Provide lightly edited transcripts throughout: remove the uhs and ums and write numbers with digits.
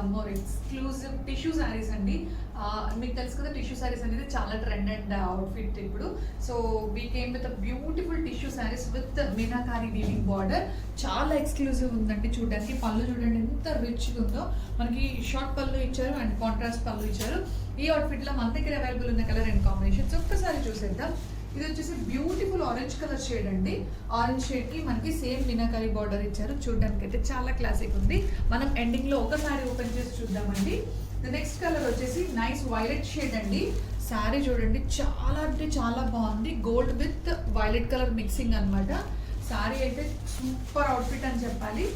One more exclusive tissue saris అండి. మీకు తెలుసు కదా టిష్యూ శారీస్ అనేది చాలా ట్రెండ్ అండ్ అవుట్ఫిట్ ఇప్పుడు. So we came with beautiful tissue saris with meenakari weaving border. చాలా ఎక్స్క్లూజివ్ ఉందండి చూడడానికి. పళ్ళు చూడండి ఎంత రిచ్గా ఉందో. మనకి షార్ట్ పళ్ళు ఇచ్చారు అండ్ కాంట్రాస్ట్ పళ్ళు ఇచ్చారు. ఈ అవుట్ఫిట్లో మన దగ్గర అవైలబుల్ ఉన్న కలర్ అండ్ కాంబినేషన్స్ ఒక్కసారి చూసేద్దాం. ఇది వచ్చేసి బ్యూటిఫుల్ ఆరెంజ్ కలర్ షేడ్ అండి. ఆరెంజ్ షేడ్ కి మనకి సేమ్ మీనాకారి బార్డర్ ఇచ్చారు. చూడడానికి అయితే చాలా క్లాసిక్ ఉంది. మనం ఎండింగ్ లో ఒకసారి ఓపెన్ చేసి చూద్దామండి. ద నెక్స్ట్ కలర్ వచ్చేసి నైస్ వైలెట్ షేడ్ అండి. శారీ చూడండి చాలా అంటే చాలా బాగుంది. Gold with violet colour mixing అన్నమాట. శారీ అయితే సూపర్ అవుట్ఫిట్ అని చెప్పాలి.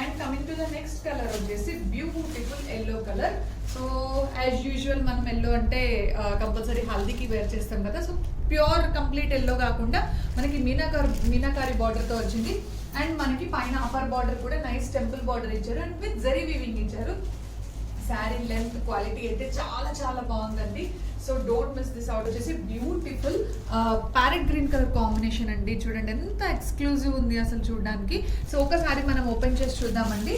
And coming to the next colour వచ్చేసి beautiful yellow colour. So as usual మనం ఎల్లో అంటే కంపల్సరీ హల్దీకి వేర్ చేస్తాం కదా. సో ప్యూర్ కంప్లీట్ ఎల్లో కాకుండా మనకి మీనాకారి బార్డర్తో వచ్చింది. అండ్ మనకి పైన అప్పర్ బార్డర్ కూడా నైస్ టెంపుల్ బార్డర్ ఇచ్చారు అండ్ విత్ జరీ వీవింగ్ ఇచ్చారు. శారీ లెంత్ క్వాలిటీ అయితే చాలా చాలా బాగుందండి. So don't miss this out. వచ్చేసి beautiful parrot green colour combination అండి. చూడండి ఎంత ఎక్స్క్లూజివ్ ఉంది అసలు చూడడానికి. సో ఒకసారి మనం ఓపెన్ చేసి చూద్దామండి.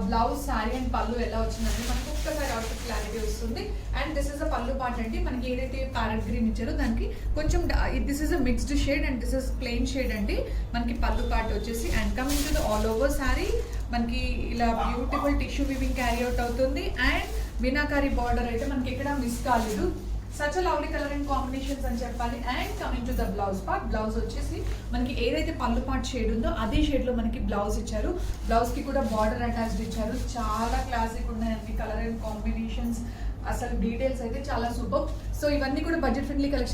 బ్లౌజ్ శారీ అండ్ పళ్ళు ఎలా వచ్చిందండి మనకు ఒక్కసారి అవుట్ఫిట్ క్లారిటీ వస్తుంది. అండ్ దిస్ ఇస్ అ పళ్ళు పార్ట్ అండి. మనకి ఏదైతే ప్యారెట్ గ్రీన్ ఇచ్చారో దానికి కొంచెం this is a mixed shade and this is plain shade అండి మనకి పళ్ళు పార్ట్ వచ్చేసి. And coming to the all over sari మనకి ఇలా beautiful tissue weaving carry out అవుతుంది. అండ్ మీనాకారి బార్డర్ అయితే మనకి ఎక్కడ మిస్ కాలేదు. Such lovely colour and combinations అని చెప్పాలి. And coming to the blouse part. Blouse వచ్చేసి మనకి ఏదైతే పళ్ళు పార్ట్ షేడ్ ఉందో అదే షేడ్ లో మనకి బ్లౌజ్ ఇచ్చారు. బ్లౌజ్ కి కూడా బార్డర్ అటాచ్డ్ ఇచ్చారు. చాలా క్లాసిక్ ఉన్నాయండి కలర్ అండ్ కాంబినేషన్స్. అసలు డీటెయిల్స్ అయితే చాలా సూపర్. సో ఇవన్నీ కూడా బడ్జెట్ ఫ్రెండ్లీ కలెక్షన్